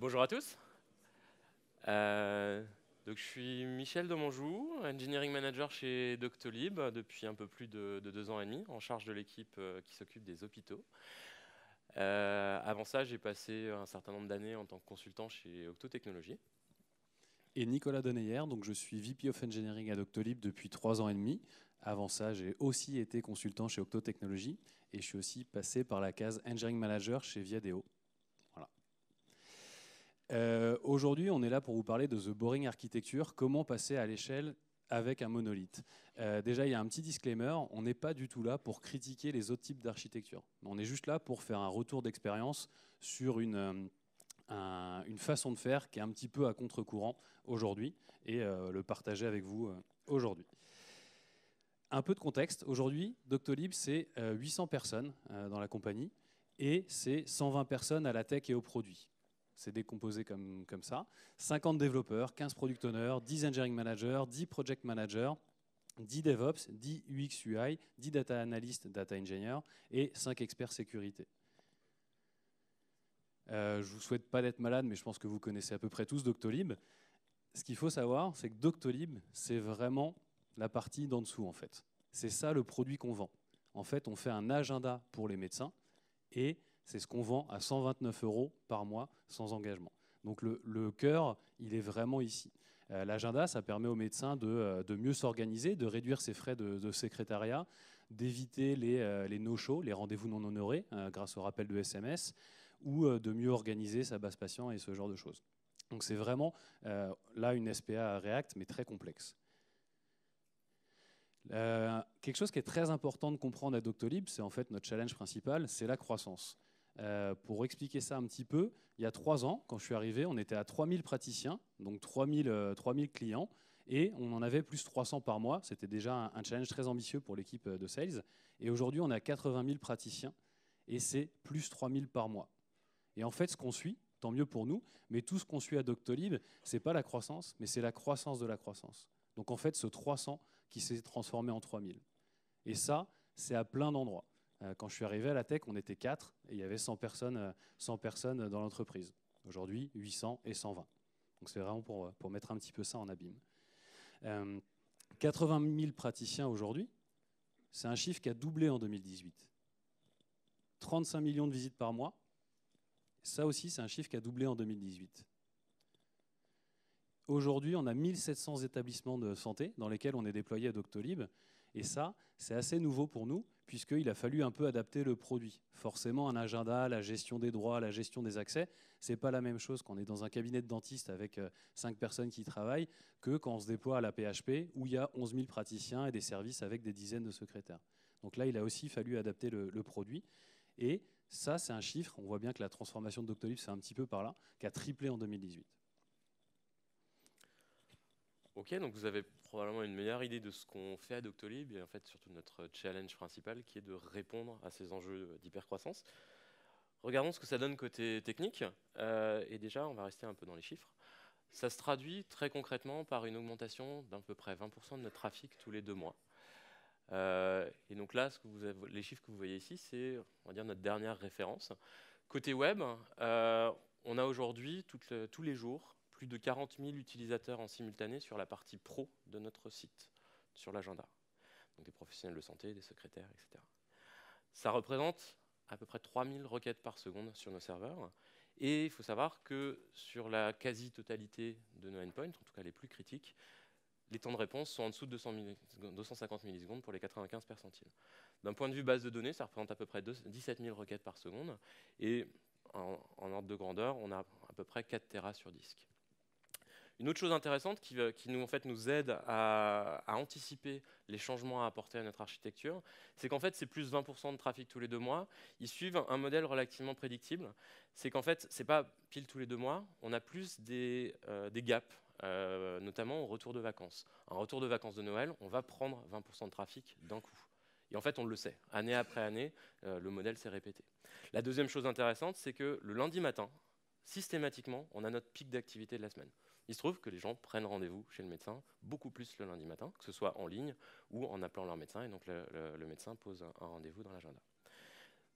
Bonjour à tous. Donc je suis Michel Demonjou, Engineering Manager chez Doctolib depuis un peu plus de 2 ans et demi, en charge de l'équipe qui s'occupe des hôpitaux. Avant ça, j'ai passé un certain nombre d'années en tant que consultant chez Octo Technologies. Et Nicolas Deneyer, donc je suis VP of Engineering à Doctolib depuis 3 ans et demi. Avant ça, j'ai aussi été consultant chez Octo Technologies et je suis aussi passé par la case Engineering Manager chez Viadeo. Voilà. Aujourd'hui, on est là pour vous parler de The Boring Architecture, comment passer à l'échelle avec un monolithe. Déjà, il y a un petit disclaimer, on n'est pas du tout là pour critiquer les autres types d'architecture. On est juste là pour faire un retour d'expérience sur une façon de faire qui est un petit peu à contre-courant aujourd'hui et le partager avec vous aujourd'hui. Un peu de contexte, aujourd'hui, Doctolib, c'est 800 personnes dans la compagnie et c'est 120 personnes à la tech et aux produits. C'est décomposé comme ça. 50 développeurs, 15 product owners, 10 engineering managers, 10 project managers, 10 DevOps, 10 UX UI, 10 data analysts, data engineers et 5 experts sécurité. Je ne vous souhaite pas d'être malade, mais je pense que vous connaissez à peu près tous Doctolib. Ce qu'il faut savoir, c'est que Doctolib, c'est vraiment la partie d'en dessous, en fait. C'est ça le produit qu'on vend. En fait, on fait un agenda pour les médecins et c'est ce qu'on vend à 129 € par mois sans engagement. Donc le cœur, il est vraiment ici. L'agenda, ça permet aux médecins de mieux s'organiser, de réduire ses frais de secrétariat, d'éviter les no-shows, les rendez-vous non honorés, grâce au rappel de SMS, ou de mieux organiser sa base patient et ce genre de choses. Donc c'est vraiment là une SPA à React, mais très complexe. Quelque chose qui est très important de comprendre à Doctolib, c'est en fait notre challenge principal, c'est la croissance. Pour expliquer ça un petit peu, il y a 3 ans, quand je suis arrivé, on était à 3000 praticiens, donc 3000 clients, et on en avait plus 300 par mois. C'était déjà un challenge très ambitieux pour l'équipe de sales. Et aujourd'hui, on a 80 000 praticiens, et c'est plus 3000 par mois. Et en fait, ce qu'on suit, tant mieux pour nous, mais tout ce qu'on suit à Doctolib, ce n'est pas la croissance, mais c'est la croissance de la croissance. Donc en fait, ce 300 qui s'est transformé en 3000. Et ça, c'est à plein d'endroits. Quand je suis arrivé à la tech, on était 4 et il y avait 100 personnes dans l'entreprise. Aujourd'hui, 800 et 120. Donc c'est vraiment pour mettre un petit peu ça en abîme. 80 000 praticiens aujourd'hui, c'est un chiffre qui a doublé en 2018. 35 millions de visites par mois, ça aussi, c'est un chiffre qui a doublé en 2018. Aujourd'hui, on a 1700 établissements de santé dans lesquels on est déployé à Doctolib. Et ça, c'est assez nouveau pour nous, puisqu'il a fallu un peu adapter le produit. Forcément, un agenda, la gestion des droits, la gestion des accès, ce n'est pas la même chose quand on est dans un cabinet de dentiste avec 5 personnes qui y travaillent que quand on se déploie à la PHP, où il y a 11 000 praticiens et des services avec des dizaines de secrétaires. Donc là, il a aussi fallu adapter le produit. Et ça, c'est un chiffre, on voit bien que la transformation de Doctolib, c'est un petit peu par là, qui a triplé en 2018. Ok, donc vous avez probablement une meilleure idée de ce qu'on fait à Doctolib et en fait surtout notre challenge principal qui est de répondre à ces enjeux d'hypercroissance. Regardons ce que ça donne côté technique. Et déjà, on va rester un peu dans les chiffres. Ça se traduit très concrètement par une augmentation d'à peu près 20% de notre trafic tous les 2 mois. Et donc là, les chiffres que vous voyez ici, c'est on va dire notre dernière référence. Côté web, on a aujourd'hui tous les jours plus de 40 000 utilisateurs en simultané sur la partie pro de notre site, sur l'agenda. Donc des professionnels de santé, des secrétaires, etc. Ça représente à peu près 3000 requêtes par seconde sur nos serveurs. Et il faut savoir que sur la quasi-totalité de nos endpoints, en tout cas les plus critiques, les temps de réponse sont en dessous de 250 millisecondes pour les 95 percentiles. D'un point de vue base de données, ça représente à peu près 17 000 requêtes par seconde. Et en ordre de grandeur, on a à peu près 4 Tera sur disque. Une autre chose intéressante qui nous aide à anticiper les changements à apporter à notre architecture, c'est qu'en fait, c'est plus 20% de trafic tous les 2 mois. Ils suivent un modèle relativement prédictible. C'est qu'en fait, ce n'est pas pile tous les 2 mois. On a plus des gaps, notamment au retour de vacances. Un retour de vacances de Noël, on va prendre 20% de trafic d'un coup. Et en fait, on le sait. Année après année, le modèle s'est répété. La deuxième chose intéressante, c'est que le lundi matin, systématiquement, on a notre pic d'activité de la semaine. Il se trouve que les gens prennent rendez-vous chez le médecin beaucoup plus le lundi matin, que ce soit en ligne ou en appelant leur médecin, et donc le médecin pose un rendez-vous dans l'agenda.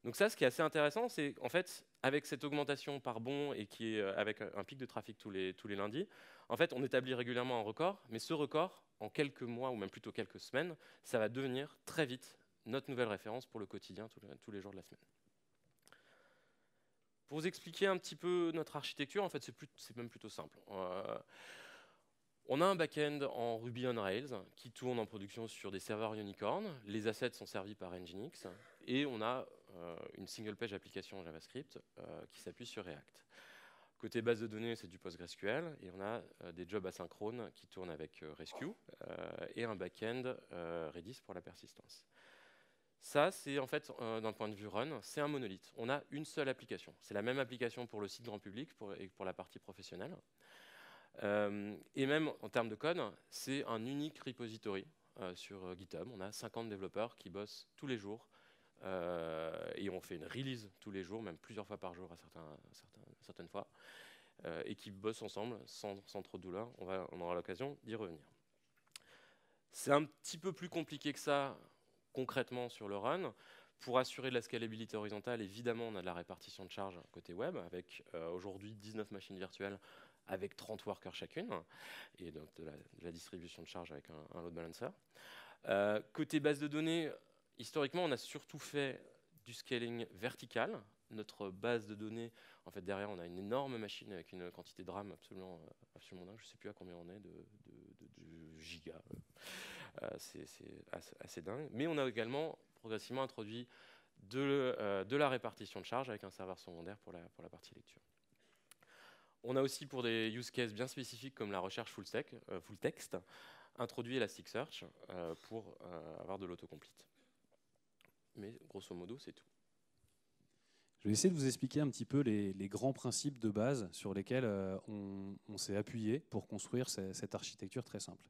Donc ça, ce qui est assez intéressant, c'est qu'en fait, avec cette augmentation par bond et qui est avec un pic de trafic tous les lundis, en fait, on établit régulièrement un record, mais ce record, en quelques mois ou même plutôt quelques semaines, ça va devenir très vite notre nouvelle référence pour le quotidien tous les jours de la semaine. Pour vous expliquer un petit peu notre architecture, en fait, c'est même plutôt simple. On a un back-end en Ruby on Rails qui tourne en production sur des serveurs Unicorn. Les assets sont servis par Nginx. Et on a une single page application JavaScript qui s'appuie sur React. Côté base de données, c'est du PostgreSQL. Et on a des jobs asynchrones qui tournent avec Resque et un back-end Redis pour la persistance. Ça, c'est en fait, d'un point de vue run, c'est un monolithe. On a une seule application. C'est la même application pour le site grand public et pour la partie professionnelle. Et même en termes de code, c'est un unique repository sur GitHub. On a 50 développeurs qui bossent tous les jours et on fait une release tous les jours, même plusieurs fois par jour à certaines fois, et qui bossent ensemble sans trop de douleur. On aura l'occasion d'y revenir. C'est un petit peu plus compliqué que ça concrètement sur le run. Pour assurer de la scalabilité horizontale, évidemment, on a de la répartition de charges côté web, avec aujourd'hui 19 machines virtuelles avec 30 workers chacune, et donc de la distribution de charges avec un load balancer. Côté base de données, historiquement, on a surtout fait du scaling vertical. Notre base de données, en fait, derrière, on a une énorme machine avec une quantité de RAM absolument dingue. Je ne sais plus à combien on est de gigas. C'est assez dingue. Mais on a également progressivement introduit de la répartition de charges avec un serveur secondaire pour la partie lecture. On a aussi, pour des use cases bien spécifiques comme la recherche full text, introduit Elasticsearch pour avoir de l'autocomplete. Mais grosso modo, c'est tout. Je vais essayer de vous expliquer un petit peu les grands principes de base sur lesquels on s'est appuyé pour construire cette architecture très simple.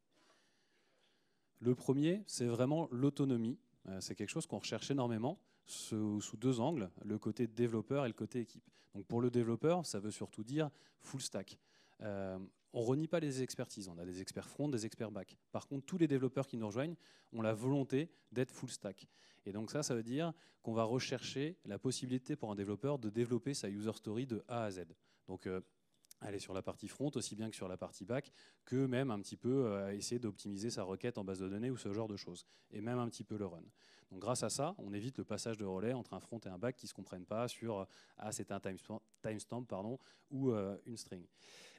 Le premier, c'est vraiment l'autonomie. C'est quelque chose qu'on recherche énormément sous deux angles, le côté développeur et le côté équipe. Donc pour le développeur, ça veut surtout dire full stack. On ne renie pas les expertises. On a des experts front, des experts back. Par contre, tous les développeurs qui nous rejoignent ont la volonté d'être full stack. Et donc ça veut dire qu'on va rechercher la possibilité pour un développeur de développer sa user story de A à Z. Donc aller sur la partie front aussi bien que sur la partie back, que même un petit peu essayer d'optimiser sa requête en base de données ou ce genre de choses, et même un petit peu le run. Donc grâce à ça, on évite le passage de relais entre un front et un back qui ne se comprennent pas sur c'était un timestamp ou une string.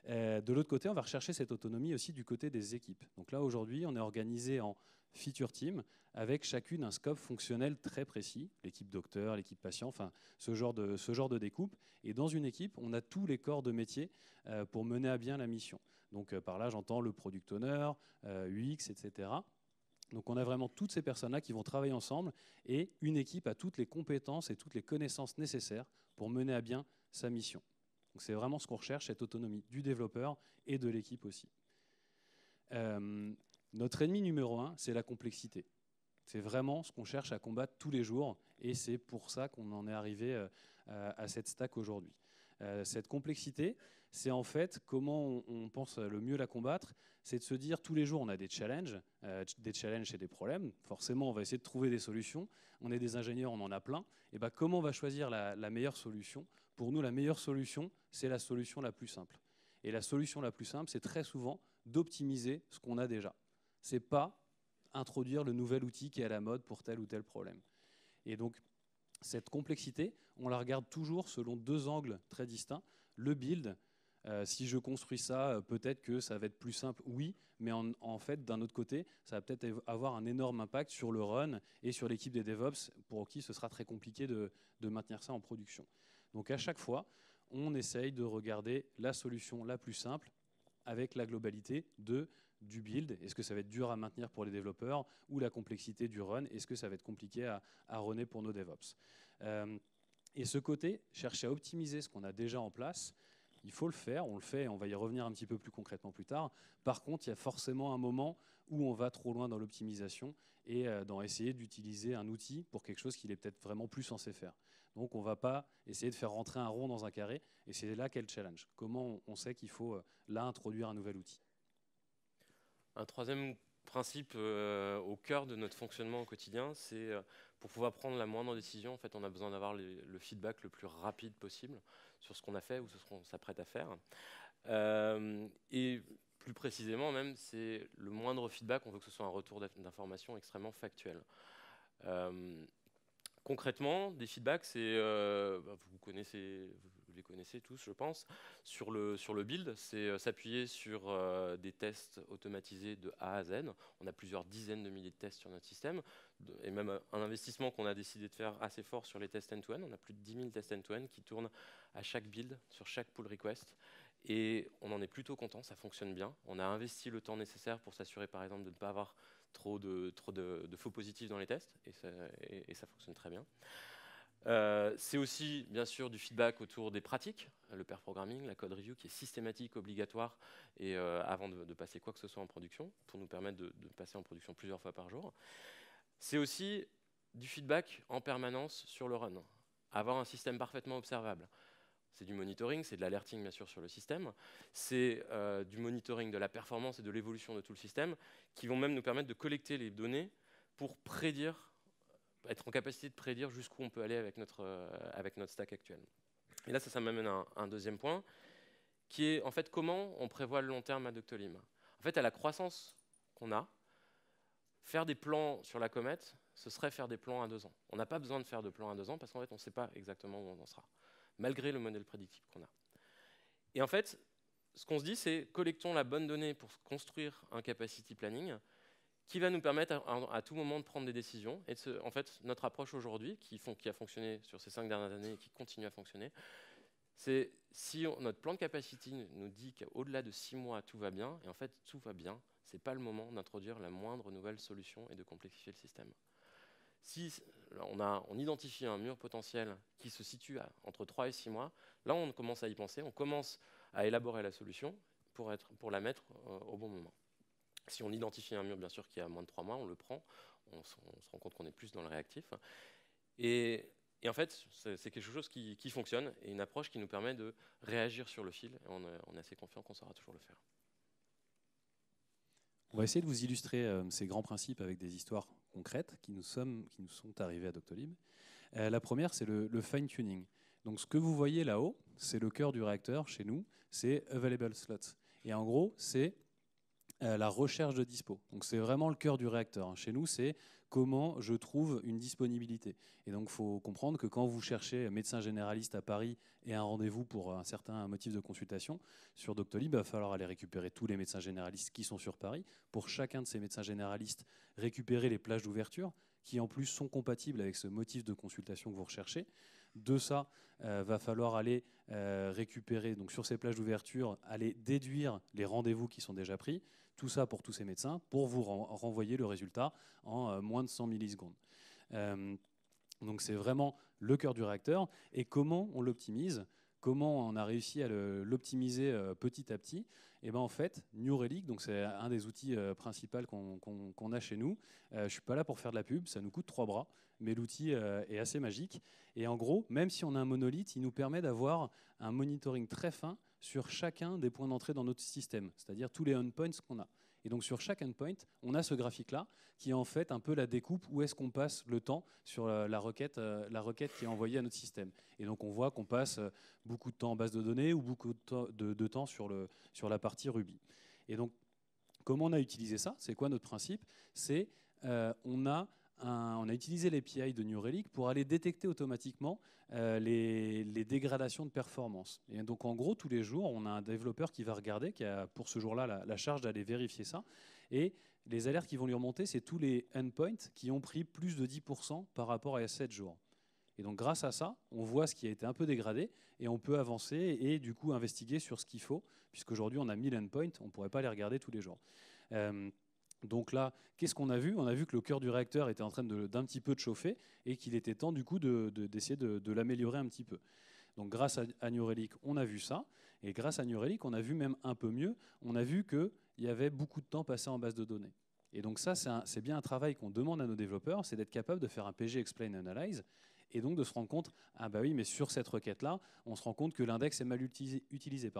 De l'autre côté, on va rechercher cette autonomie aussi du côté des équipes. Donc là, aujourd'hui, on est organisé en feature team avec chacune un scope fonctionnel très précis, l'équipe docteur, l'équipe patient, enfin ce genre de découpe. Et dans une équipe, on a tous les corps de métier pour mener à bien la mission. Donc par là, j'entends le product owner, UX, etc. Donc on a vraiment toutes ces personnes-là qui vont travailler ensemble et une équipe a toutes les compétences et toutes les connaissances nécessaires pour mener à bien sa mission. Donc c'est vraiment ce qu'on recherche, cette autonomie du développeur et de l'équipe aussi. Notre ennemi numéro 1, c'est la complexité. C'est vraiment ce qu'on cherche à combattre tous les jours et c'est pour ça qu'on en est arrivé à cette stack aujourd'hui. Cette complexité, c'est en fait comment on pense le mieux la combattre, c'est de se dire tous les jours on a des challenges et des problèmes. Forcément, on va essayer de trouver des solutions. On est des ingénieurs, on en a plein. Et ben, comment on va choisir la meilleure solution? Pour nous, la meilleure solution, c'est la solution la plus simple. Et la solution la plus simple, c'est très souvent d'optimiser ce qu'on a déjà. C'est pas introduire le nouvel outil qui est à la mode pour tel ou tel problème. Et donc, cette complexité, on la regarde toujours selon deux angles très distincts. Le build, si je construis ça, peut-être que ça va être plus simple, oui, mais en fait, d'un autre côté, ça va peut-être avoir un énorme impact sur le run et sur l'équipe des DevOps, pour qui ce sera très compliqué de maintenir ça en production. Donc à chaque fois, on essaye de regarder la solution la plus simple avec la globalité du build. Est-ce que ça va être dur à maintenir pour les développeurs ou la complexité du run? Est-ce que ça va être compliqué à runner pour nos DevOps? Et ce côté, chercher à optimiser ce qu'on a déjà en place, il faut le faire, on le fait, on va y revenir un petit peu plus concrètement plus tard. Par contre, il y a forcément un moment où on va trop loin dans l'optimisation et dans essayer d'utiliser un outil pour quelque chose qu'il est peut-être vraiment plus censé faire. Donc on ne va pas essayer de faire rentrer un rond dans un carré, et c'est là qu'est le challenge. Comment on sait qu'il faut là introduire un nouvel outil? Un troisième principe au cœur de notre fonctionnement au quotidien, c'est pour pouvoir prendre la moindre décision, en fait, on a besoin d'avoir le feedback le plus rapide possible sur ce qu'on a fait ou sur ce qu'on s'apprête à faire. Et plus précisément même, c'est le moindre feedback, on veut que ce soit un retour d'information extrêmement factuel. Concrètement, des feedbacks, c'est, vous les connaissez tous, je pense. Sur le build, c'est s'appuyer sur des tests automatisés de A à Z. On a plusieurs dizaines de milliers de tests sur notre système, et même un investissement qu'on a décidé de faire assez fort sur les tests end-to-end. On a plus de 10 000 tests end-to-end qui tournent à chaque build, sur chaque pull request. Et on en est plutôt content, ça fonctionne bien. On a investi le temps nécessaire pour s'assurer, par exemple, de ne pas avoir trop de faux positifs dans les tests, et ça fonctionne très bien. C'est aussi, bien sûr, du feedback autour des pratiques, le pair programming, la code review, qui est systématique, obligatoire, et avant de passer quoi que ce soit en production, pour nous permettre de passer en production plusieurs fois par jour. C'est aussi du feedback en permanence sur le run. Avoir un système parfaitement observable. C'est du monitoring, c'est de l'alerting bien sûr sur le système, c'est du monitoring de la performance et de l'évolution de tout le système, qui vont même nous permettre de collecter les données pour prédire, être en capacité de prédire jusqu'où on peut aller avec notre stack actuel. Et là, ça m'amène à un deuxième point, qui est en fait comment on prévoit le long terme à Doctolib. En fait, à la croissance qu'on a, faire des plans sur la comète, ce serait faire des plans à 2 ans. On n'a pas besoin de faire de plans à 2 ans parce qu'en fait, on ne sait pas exactement où on en sera, malgré le modèle prédictif qu'on a. Et en fait, ce qu'on se dit, c'est collectons la bonne donnée pour construire un capacity planning qui va nous permettre à tout moment de prendre des décisions. Et en fait, notre approche aujourd'hui, qui a fonctionné sur ces 5 dernières années et qui continue à fonctionner, c'est si notre plan de capacity nous dit qu'au-delà de 6 mois, tout va bien, et en fait, tout va bien, ce n'est pas le moment d'introduire la moindre nouvelle solution et de complexifier le système. Si on identifie un mur potentiel qui se situe entre 3 et 6 mois, là on commence à y penser, on commence à élaborer la solution pour la mettre au bon moment. Si on identifie un mur bien sûr qui est à moins de 3 mois, on le prend, on se rend compte qu'on est plus dans le réactif. Et en fait, c'est quelque chose qui fonctionne et une approche qui nous permet de réagir sur le fil. Et on est assez confiant qu'on saura toujours le faire. On va essayer de vous illustrer ces grands principes avec des histoires concrètes qui nous sont arrivées à Doctolib. La première, c'est le fine-tuning. Donc ce que vous voyez là-haut, c'est le cœur du réacteur chez nous, c'est Available Slots. Et en gros, c'est la recherche de dispo. Donc c'est vraiment le cœur du réacteur. Chez nous, c'est comment je trouve une disponibilité. Et donc il faut comprendre que quand vous cherchez médecin généraliste à Paris et un rendez-vous pour un certain motif de consultation, sur Doctolib, il va falloir aller récupérer tous les médecins généralistes qui sont sur Paris. Pour chacun de ces médecins généralistes, récupérer les plages d'ouverture qui en plus sont compatibles avec ce motif de consultation que vous recherchez. De ça, va falloir aller récupérer, donc sur ces plages d'ouverture, aller déduire les rendez-vous qui sont déjà pris. Tout ça pour tous ces médecins, pour vous renvoyer le résultat en moins de 100 millisecondes. Donc c'est vraiment le cœur du réacteur. Et comment on l'optimise ? Comment on a réussi à l'optimiser petit à petit ? Et ben en fait, New Relic, donc c'est un des outils principaux qu'on a chez nous. Je ne suis pas là pour faire de la pub, ça nous coûte 3 bras, mais l'outil est assez magique. Et en gros, même si on a un monolithe, il nous permet d'avoir un monitoring très fin sur chacun des points d'entrée dans notre système, c'est-à-dire tous les endpoints qu'on a. Et donc sur chaque endpoint, on a ce graphique-là qui est en fait un peu la découpe où est-ce qu'on passe le temps sur la requête qui est envoyée à notre système. Et donc on voit qu'on passe beaucoup de temps en base de données ou beaucoup de temps sur la partie Ruby. Et donc comment on a utilisé ça ? C'est quoi notre principe ? C'est on a utilisé l'API de New Relic pour aller détecter automatiquement les dégradations de performance. Et donc en gros, tous les jours, on a un développeur qui va regarder, qui a pour ce jour-là la charge d'aller vérifier ça. Et les alertes qui vont lui remonter, c'est tous les endpoints qui ont pris plus de 10% par rapport à 7 jours. Et donc grâce à ça, on voit ce qui a été un peu dégradé et on peut avancer et du coup investiguer sur ce qu'il faut, puisqu'aujourd'hui on a 1000 endpoints, on ne pourrait pas les regarder tous les jours. Donc là, qu'est-ce qu'on a vu ? On a vu que le cœur du réacteur était en train d'un petit peu de chauffer et qu'il était temps du coup d'essayer de l'améliorer un petit peu. Donc grâce à New Relic, on a vu ça. Et grâce à New Relic, on a vu même un peu mieux. On a vu qu'il y avait beaucoup de temps passé en base de données. Et donc ça, c'est bien un travail qu'on demande à nos développeurs, c'est d'être capable de faire un PG Explain Analyze et donc de se rendre compte, ah bah oui, mais sur cette requête-là, on se rend compte que l'index est mal utilisé.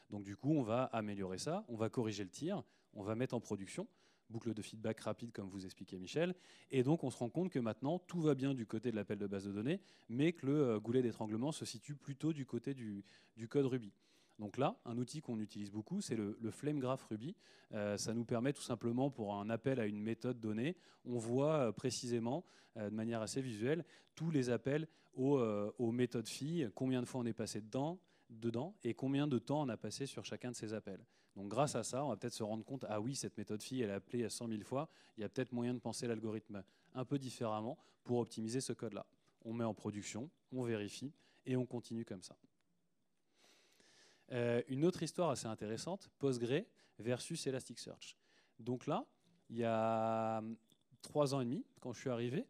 Donc du coup, on va améliorer ça, on va corriger le tir, on va mettre en production. boucle de feedback rapide comme vous expliquait Michel. Et donc on se rend compte que maintenant tout va bien du côté de l'appel de base de données, mais que le goulet d'étranglement se situe plutôt du côté du code Ruby. Donc là, un outil qu'on utilise beaucoup, c'est le Flame Graph Ruby. Ça nous permet tout simplement, pour un appel à une méthode donnée, on voit précisément, de manière assez visuelle, tous les appels aux méthodes filles, combien de fois on est passé dedans et combien de temps on a passé sur chacun de ces appels. Donc grâce à ça, on va peut-être se rendre compte, ah oui, cette méthode fille, elle a appelé 100 000 fois, il y a peut-être moyen de penser l'algorithme un peu différemment pour optimiser ce code-là. On met en production, on vérifie et on continue comme ça. Une autre histoire assez intéressante, Postgre versus Elasticsearch. Donc là, il y a 3 ans et demi, quand je suis arrivé,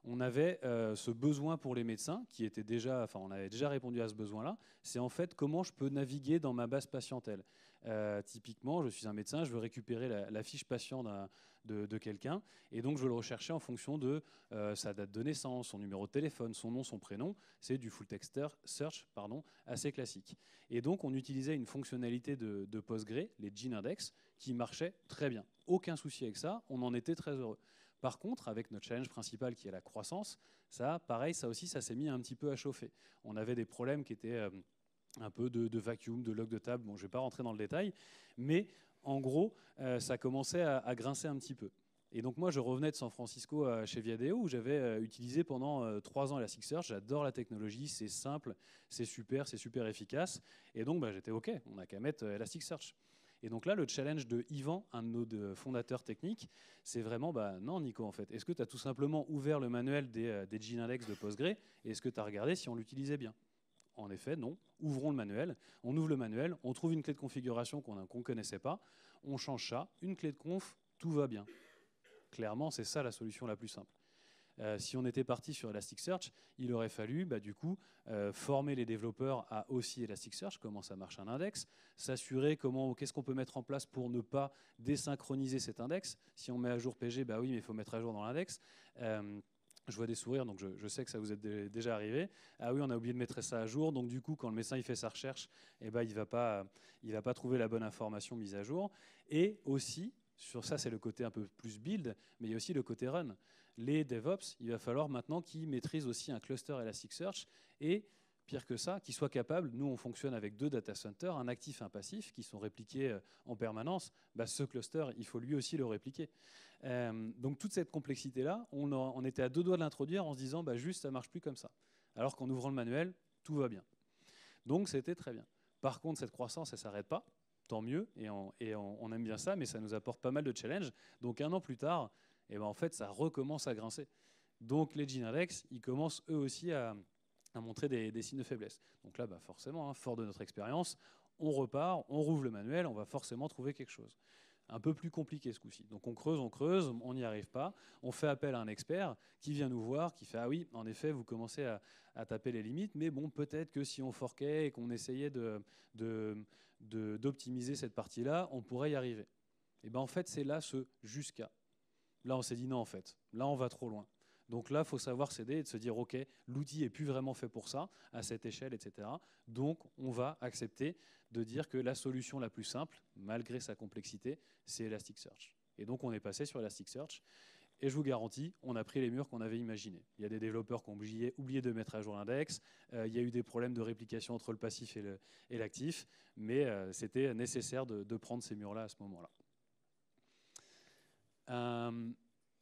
on avait ce besoin pour les médecins, qui était déjà, enfin, on avait déjà répondu à ce besoin-là. C'est en fait comment je peux naviguer dans ma base patientèle. Typiquement, je suis un médecin, je veux récupérer la fiche patient de quelqu'un, et donc je veux le rechercher en fonction de sa date de naissance, son numéro de téléphone, son nom, son prénom. C'est du full text search, assez classique. Et donc on utilisait une fonctionnalité de Postgre, les gene index, qui marchait très bien. Aucun souci avec ça, on en était très heureux. Par contre, avec notre challenge principal qui est la croissance, ça, pareil, ça aussi, ça s'est mis un petit peu à chauffer. On avait des problèmes qui étaient un peu de vacuum, de log de table. Bon, je ne vais pas rentrer dans le détail, mais en gros, ça commençait à grincer un petit peu. Et donc moi, je revenais de San Francisco chez Viadeo, où j'avais utilisé pendant 3 ans Elasticsearch. J'adore la technologie, c'est simple, c'est super efficace. Et donc, j'étais OK, on n'a qu'à mettre Elasticsearch. Et donc là, le challenge de Yvan, un de nos fondateurs techniques, c'est vraiment, non Nico, en fait, est-ce que tu as tout simplement ouvert le manuel des gene index de Postgre et est-ce que tu as regardé si on l'utilisait bien? En effet, non. Ouvrons le manuel. On ouvre le manuel, on trouve une clé de configuration qu'on ne connaissait pas, on change ça, une clé de conf, tout va bien. Clairement, c'est ça la solution la plus simple. Si on était parti sur Elasticsearch, il aurait fallu du coup former les développeurs à aussi Elasticsearch, comment ça marche un index, s'assurer qu'est-ce qu'on peut mettre en place pour ne pas désynchroniser cet index. Si on met à jour PG, oui, mais il faut mettre à jour dans l'index. Je vois des sourires, donc je sais que ça vous est déjà arrivé. Ah oui, on a oublié de mettre ça à jour, donc du coup, quand le médecin il fait sa recherche, il va pas trouver la bonne information mise à jour. Et aussi, sur ça, c'est le côté un peu plus build, mais il y a aussi le côté run. Les DevOps, il va falloir maintenant qu'ils maîtrisent aussi un cluster Elasticsearch et, pire que ça, qu'ils soient capables, nous on fonctionne avec 2 data centers, un actif et un passif, qui sont répliqués en permanence. Ce cluster, il faut lui aussi le répliquer. Donc toute cette complexité-là, on était à 2 doigts de l'introduire en se disant juste ça ne marche plus comme ça. Alors qu'en ouvrant le manuel, tout va bien. Donc c'était très bien. Par contre, cette croissance, elle ne s'arrête pas. Tant mieux, et on aime bien ça, mais ça nous apporte pas mal de challenges. Donc 1 an plus tard, en fait, ça recommence à grincer. Donc les gene index, ils commencent eux aussi à montrer des signes de faiblesse. Donc là, forcément, fort de notre expérience, on repart, on rouvre le manuel, on va forcément trouver quelque chose. Un peu plus compliqué ce coup-ci. Donc on creuse, on n'y arrive pas. On fait appel à un expert qui vient nous voir, qui fait « Ah oui, en effet, vous commencez à taper les limites, mais bon, peut-être que si on forquait et qu'on essayait d'optimiser cette partie-là, on pourrait y arriver. » Et en fait, c'est là ce « jusqu'à ». Là, on s'est dit non, en fait. Là, on va trop loin. Donc là, il faut savoir céder et de se dire, OK, l'outil n'est plus vraiment fait pour ça, à cette échelle, etc. Donc, on va accepter de dire que la solution la plus simple, malgré sa complexité, c'est Elasticsearch. Et donc, on est passé sur Elasticsearch. Et je vous garantis, on a pris les murs qu'on avait imaginés. Il y a des développeurs qui ont oublié de mettre à jour l'index. Il y a eu des problèmes de réplication entre le passif et l'actif. Mais c'était nécessaire de prendre ces murs-là à ce moment-là.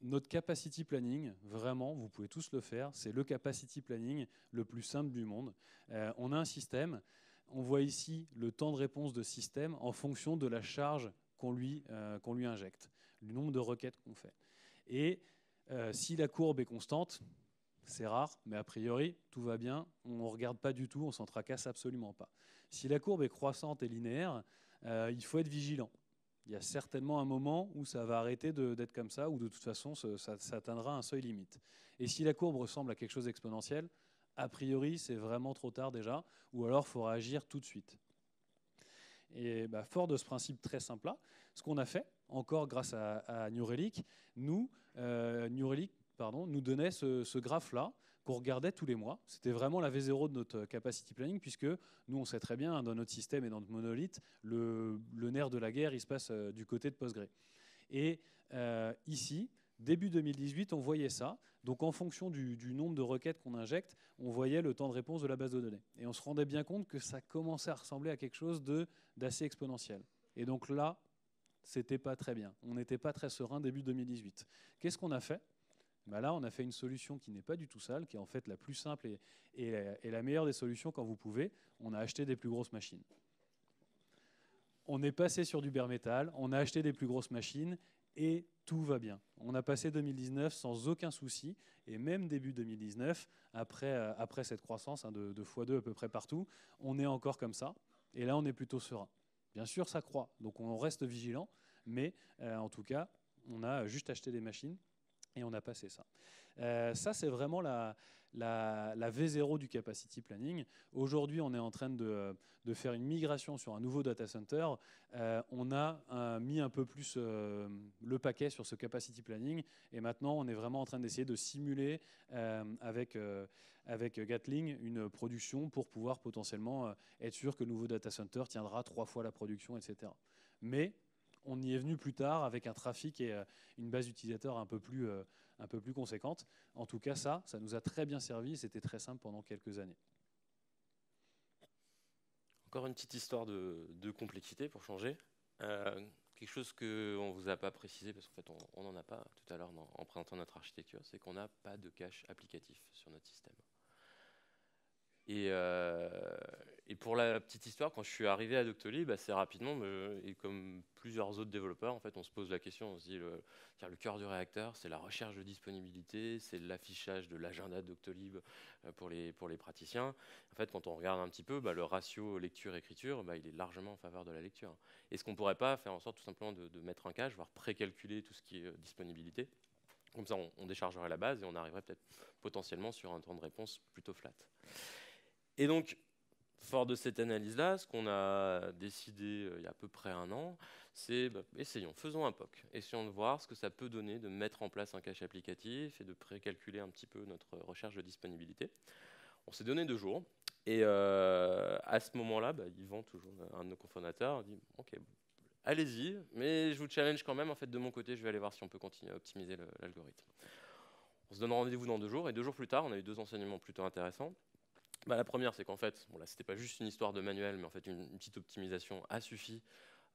Notre capacity planning, vraiment, vous pouvez tous le faire, c'est le capacity planning le plus simple du monde. On a un système, on voit ici le temps de réponse de système en fonction de la charge qu'on lui injecte, le nombre de requêtes qu'on fait. Et si la courbe est constante, c'est rare, mais a priori, tout va bien, on ne regarde pas du tout, on ne s'en tracasse absolument pas. Si la courbe est croissante et linéaire, il faut être vigilant. Il y a certainement un moment où ça va arrêter d'être comme ça, ou de toute façon, ça atteindra un seuil limite. Et si la courbe ressemble à quelque chose d'exponentiel, a priori, c'est vraiment trop tard déjà, ou alors il faudra agir tout de suite. Et fort de ce principe très simple-là, ce qu'on a fait, encore grâce à New Relic, nous donnait ce graphe-là qu'on regardait tous les mois. C'était vraiment la V0 de notre capacity planning, puisque nous, on sait très bien, dans notre système et dans notre monolithe, le nerf de la guerre, il se passe du côté de Postgre. Et ici, début 2018, on voyait ça. Donc en fonction du nombre de requêtes qu'on injecte, on voyait le temps de réponse de la base de données. Et on se rendait bien compte que ça commençait à ressembler à quelque chose d'assez exponentiel. Et donc là, c'était pas très bien. On n'était pas très serein début 2018. Qu'est-ce qu'on a fait ? Ben là, on a fait une solution qui n'est pas du tout sale, qui est en fait la plus simple et la meilleure des solutions quand vous pouvez. On a acheté des plus grosses machines. On est passé sur du bare metal, on a acheté des plus grosses machines et tout va bien. On a passé 2019 sans aucun souci et même début 2019, après cette croissance de x2 à peu près partout, on est encore comme ça. Et là, on est plutôt serein. Bien sûr, ça croît, donc on reste vigilant, mais en tout cas, on a juste acheté des machines et on a passé ça. Ça, c'est vraiment la V0 du capacity planning. Aujourd'hui, on est en train de faire une migration sur un nouveau data center. On a mis un peu plus le paquet sur ce capacity planning. Et maintenant, on est vraiment en train d'essayer de simuler avec Gatling une production pour pouvoir potentiellement être sûr que le nouveau data center tiendra 3 fois la production, etc. Mais on y est venu plus tard avec un trafic et une base d'utilisateurs un peu plus conséquente. En tout cas, ça nous a très bien servi. C'était très simple pendant quelques années. Encore une petite histoire de complexité pour changer. Quelque chose qu'on ne vous a pas précisé, parce qu'en fait, on n'en a pas tout à l'heure en présentant notre architecture, c'est qu'on n'a pas de cache applicatif sur notre système. Et pour la petite histoire, quand je suis arrivé à Doctolib, assez rapidement, et comme plusieurs autres développeurs, en fait, on se pose la question, on se dit, le cœur du réacteur, c'est la recherche de disponibilité, c'est l'affichage de l'agenda de Doctolib pour les praticiens. En fait, quand on regarde un petit peu, le ratio lecture-écriture, il est largement en faveur de la lecture. Est-ce qu'on ne pourrait pas faire en sorte tout simplement de mettre un cache, voire précalculer tout ce qui est disponibilité ? Comme ça, on déchargerait la base et on arriverait peut-être potentiellement sur un temps de réponse plutôt flat. Et donc, fort de cette analyse-là, ce qu'on a décidé il y a à peu près 1 an, c'est essayons, faisons un POC. Essayons de voir ce que ça peut donner de mettre en place un cache applicatif et de précalculer un petit peu notre recherche de disponibilité. On s'est donné 2 jours. Et à ce moment-là, Yvan, toujours un de nos cofondateurs, dit « Ok, allez-y, mais je vous challenge quand même. En fait, de mon côté, je vais aller voir si on peut continuer à optimiser l'algorithme. » On se donne rendez-vous dans 2 jours. Et 2 jours plus tard, on a eu 2 enseignements plutôt intéressants. La première, c'est qu'en fait, là, c'était pas juste une histoire de manuel, mais en fait, une petite optimisation a suffi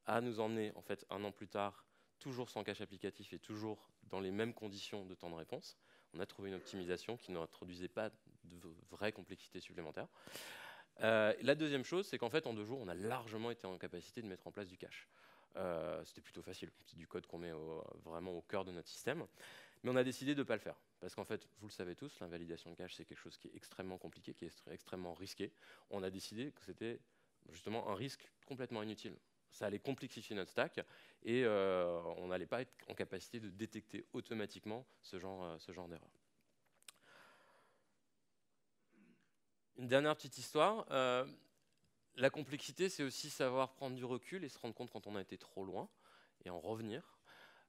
à nous emmener, en fait, 1 an plus tard, toujours sans cache applicatif et toujours dans les mêmes conditions de temps de réponse. On a trouvé une optimisation qui n'introduisait pas de vraie complexité supplémentaire. La deuxième chose, c'est qu'en fait, en 2 jours, on a largement été en capacité de mettre en place du cache. C'était plutôt facile, c'est du code qu'on met vraiment au cœur de notre système. Mais on a décidé de ne pas le faire. Parce qu'en fait, vous le savez tous, l'invalidation de cache, c'est quelque chose qui est extrêmement compliqué, qui est extrêmement risqué. On a décidé que c'était justement un risque complètement inutile. Ça allait complexifier notre stack et on n'allait pas être en capacité de détecter automatiquement ce genre d'erreur. Une dernière petite histoire. La complexité, c'est aussi savoir prendre du recul et se rendre compte quand on a été trop loin et en revenir.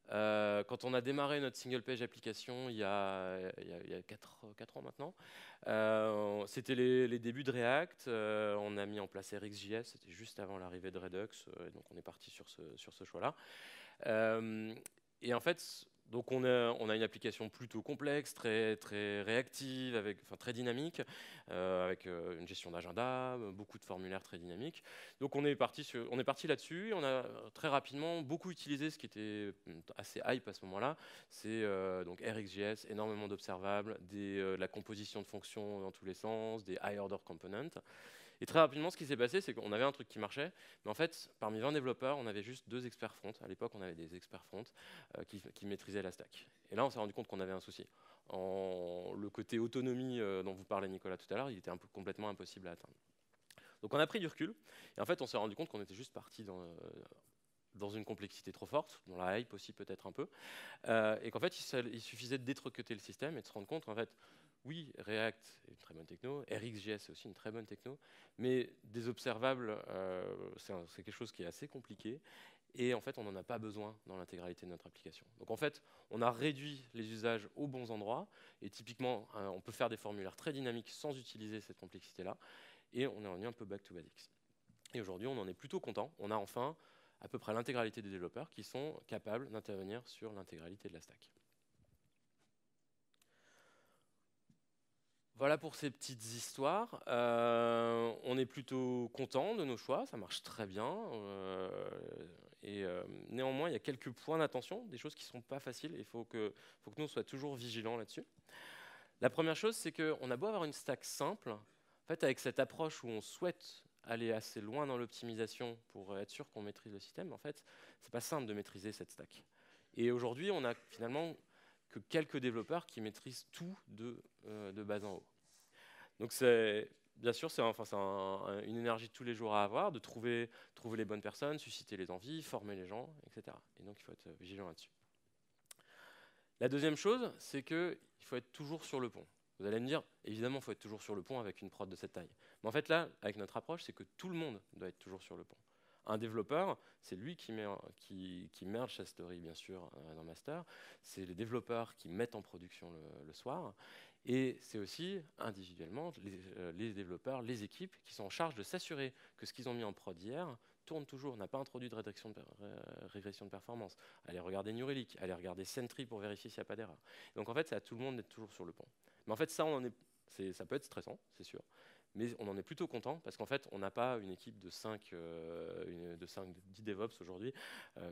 Quand on a démarré notre single page application il y a 4 ans maintenant, c'était les débuts de React. On a mis en place RxJS, c'était juste avant l'arrivée de Redux, donc on est parti sur ce choix-là. Et en fait, donc on a une application plutôt complexe, très réactive, très dynamique, avec une gestion d'agenda, beaucoup de formulaires très dynamiques. Donc on est parti là-dessus et on a très rapidement beaucoup utilisé ce qui était assez hype à ce moment-là. C'est donc RxJS, énormément d'observables, de la composition de fonctions dans tous les sens, des high order components. Et très rapidement, ce qui s'est passé, c'est qu'on avait un truc qui marchait, mais en fait, parmi 20 développeurs, on avait juste 2 experts front. À l'époque, on avait des experts front qui maîtrisaient la stack. Et là, on s'est rendu compte qu'on avait un souci. Le côté autonomie dont vous parlez, Nicolas, tout à l'heure, il était complètement impossible à atteindre. Donc on a pris du recul, et en fait, on s'est rendu compte qu'on était juste parti dans une complexité trop forte, dans la hype aussi peut-être un peu, et qu'en fait, il suffisait de détricoter le système et de se rendre compte qu'en fait, oui, React est une très bonne techno, RxJS est aussi une très bonne techno, mais des observables, c'est quelque chose qui est assez compliqué, et en fait, on n'en a pas besoin dans l'intégralité de notre application. Donc en fait, on a réduit les usages aux bons endroits, et typiquement, on peut faire des formulaires très dynamiques sans utiliser cette complexité-là, et on est revenu un peu back to basics. Et aujourd'hui, on en est plutôt content. On a enfin, à peu près l'intégralité des développeurs qui sont capables d'intervenir sur l'intégralité de la stack. Voilà pour ces petites histoires. On est plutôt content de nos choix, ça marche très bien. Néanmoins, il y a quelques points d'attention, des choses qui ne sont pas faciles. Il faut que nous soyons toujours vigilants là-dessus. La première chose, c'est qu'on a beau avoir une stack simple, en fait, avec cette approche où on souhaite aller assez loin dans l'optimisation pour être sûr qu'on maîtrise le système, en fait, c'est pas simple de maîtriser cette stack. Et aujourd'hui, on a finalement que quelques développeurs qui maîtrisent tout de bas en haut. Donc bien sûr, c'est une énergie de tous les jours à avoir, de trouver les bonnes personnes, susciter les envies, former les gens, etc. Et donc il faut être vigilant là-dessus. La deuxième chose, c'est qu'il faut être toujours sur le pont. Vous allez me dire, évidemment, il faut être toujours sur le pont avec une prod de cette taille. Mais en fait, là, avec notre approche, c'est que tout le monde doit être toujours sur le pont. Un développeur, c'est lui qui merge sa story, bien sûr, dans Master. C'est les développeurs qui mettent en production le soir. Et c'est aussi, individuellement, les développeurs, les équipes qui sont en charge de s'assurer que ce qu'ils ont mis en prod hier tourne toujours. On n'a pas introduit de régression de performance. Allez regarder New Relic, allez regarder Sentry pour vérifier s'il n'y a pas d'erreur. Donc en fait, c'est à tout le monde d'être toujours sur le pont. Mais en fait, ça peut être stressant, c'est sûr. Mais on en est plutôt content parce qu'en fait, on n'a pas une équipe de 10 DevOps aujourd'hui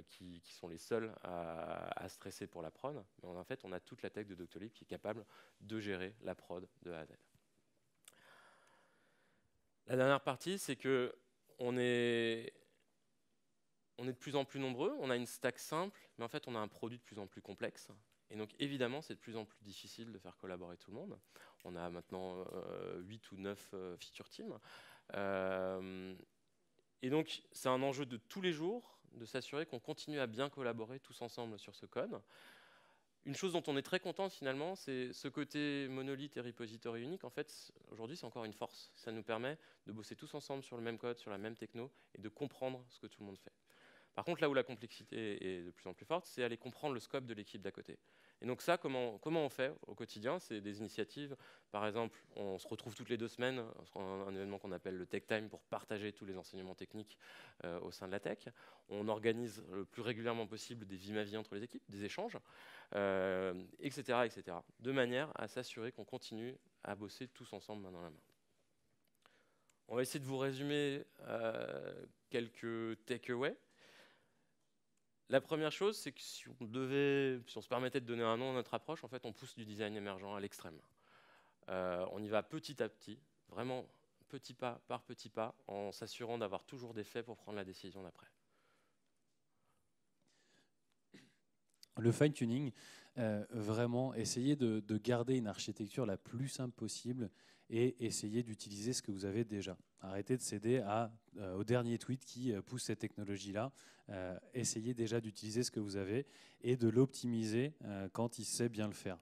qui sont les seuls à stresser pour la prod. Mais en fait, on a toute la tech de Doctolib qui est capable de gérer la prod de A à Z. La dernière partie, c'est que on est de plus en plus nombreux, on a une stack simple, mais en fait, on a un produit de plus en plus complexe. Et donc, évidemment, c'est de plus en plus difficile de faire collaborer tout le monde. On a maintenant 8 ou 9 feature teams. Et donc, c'est un enjeu de tous les jours de s'assurer qu'on continue à bien collaborer tous ensemble sur ce code. Une chose dont on est très content finalement, c'est ce côté monolithe et repository unique. En fait, aujourd'hui, c'est encore une force. Ça nous permet de bosser tous ensemble sur le même code, sur la même techno, et de comprendre ce que tout le monde fait. Par contre, là où la complexité est de plus en plus forte, c'est aller comprendre le scope de l'équipe d'à côté. Et donc ça, comment on fait au quotidien? C'est des initiatives. Par exemple, on se retrouve toutes les 2 semaines, un événement qu'on appelle le Tech Time pour partager tous les enseignements techniques au sein de la tech. On organise le plus régulièrement possible des vie-ma-vie entre les équipes, des échanges, etc., etc. De manière à s'assurer qu'on continue à bosser tous ensemble main dans la main. On va essayer de vous résumer quelques takeaways. La première chose, c'est que si on se permettait de donner un nom à notre approche, en fait, on pousse du design émergent à l'extrême. On y va petit à petit, vraiment petit pas par petit pas, en s'assurant d'avoir toujours des faits pour prendre la décision d'après. Le fine-tuning, vraiment essayer de garder une architecture la plus simple possible et essayer d'utiliser ce que vous avez déjà. Arrêtez de céder au dernier tweet qui pousse cette technologie-là. Essayez déjà d'utiliser ce que vous avez et de l'optimiser quand il sait bien le faire.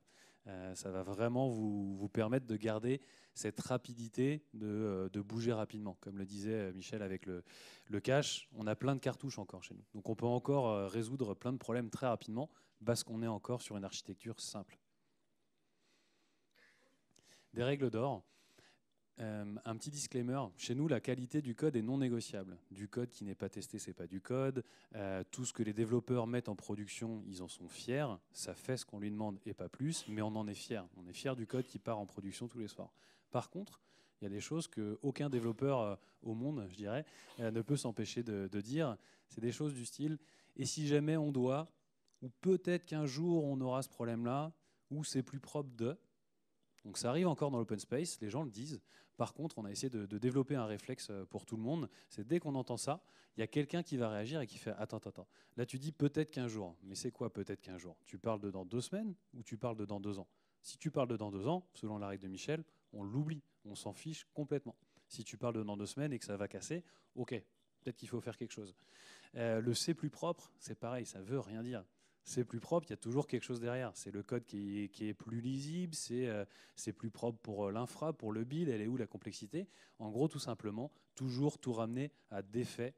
Ça va vraiment vous permettre de garder cette rapidité de bouger rapidement. Comme le disait Michel avec le cache, on a plein de cartouches encore chez nous. Donc on peut encore résoudre plein de problèmes très rapidement parce qu'on est encore sur une architecture simple. Des règles d'or. Un petit disclaimer, chez nous la qualité du code est non négociable. Du code qui n'est pas testé, c'est pas du code. Tout ce que les développeurs mettent en production, ils en sont fiers. Ça fait ce qu'on lui demande et pas plus, mais on en est fiers. On est fiers du code qui part en production tous les soirs. Par contre, il y a des choses qu'aucun développeur au monde, je dirais, ne peut s'empêcher de dire. C'est des choses du style, et si jamais on doit, ou peut-être qu'un jour on aura ce problème-là, ou c'est plus propre de... Donc ça arrive encore dans l'open space, les gens le disent. Par contre, on a essayé de développer un réflexe pour tout le monde. C'est dès qu'on entend ça, il y a quelqu'un qui va réagir et qui fait « Attends. Là, tu dis peut-être qu'un jour. Mais c'est quoi peut-être qu'un jour? Tu parles de dans 2 semaines ou tu parles de dans 2 ans? Si tu parles de dans 2 ans, selon la règle de Michel, on l'oublie. On s'en fiche complètement. Si tu parles de dans 2 semaines et que ça va casser, ok, peut-être qu'il faut faire quelque chose. Le C plus propre, c'est pareil, ça veut rien dire. C'est plus propre, il y a toujours quelque chose derrière. C'est le code qui est plus lisible, c'est plus propre pour l'infra, pour le build, elle est où la complexité? En gros, tout simplement, toujours tout ramener à des faits.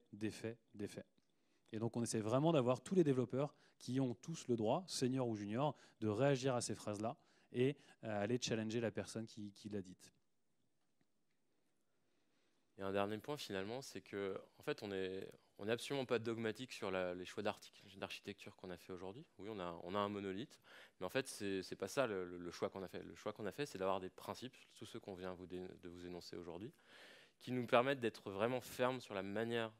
Et donc, on essaie vraiment d'avoir tous les développeurs qui ont tous le droit, senior ou junior, de réagir à ces phrases-là et aller challenger la personne qui l'a dite. Et un dernier point finalement, c'est que en fait on On n'est absolument pas dogmatique sur les choix d'architecture qu'on a fait aujourd'hui. Oui, on a un monolithe, mais en fait, c'est pas ça le choix qu'on a fait. Le choix qu'on a fait, c'est d'avoir des principes, tous ceux qu'on vient de vous énoncer aujourd'hui, qui nous permettent d'être vraiment fermes sur la manière,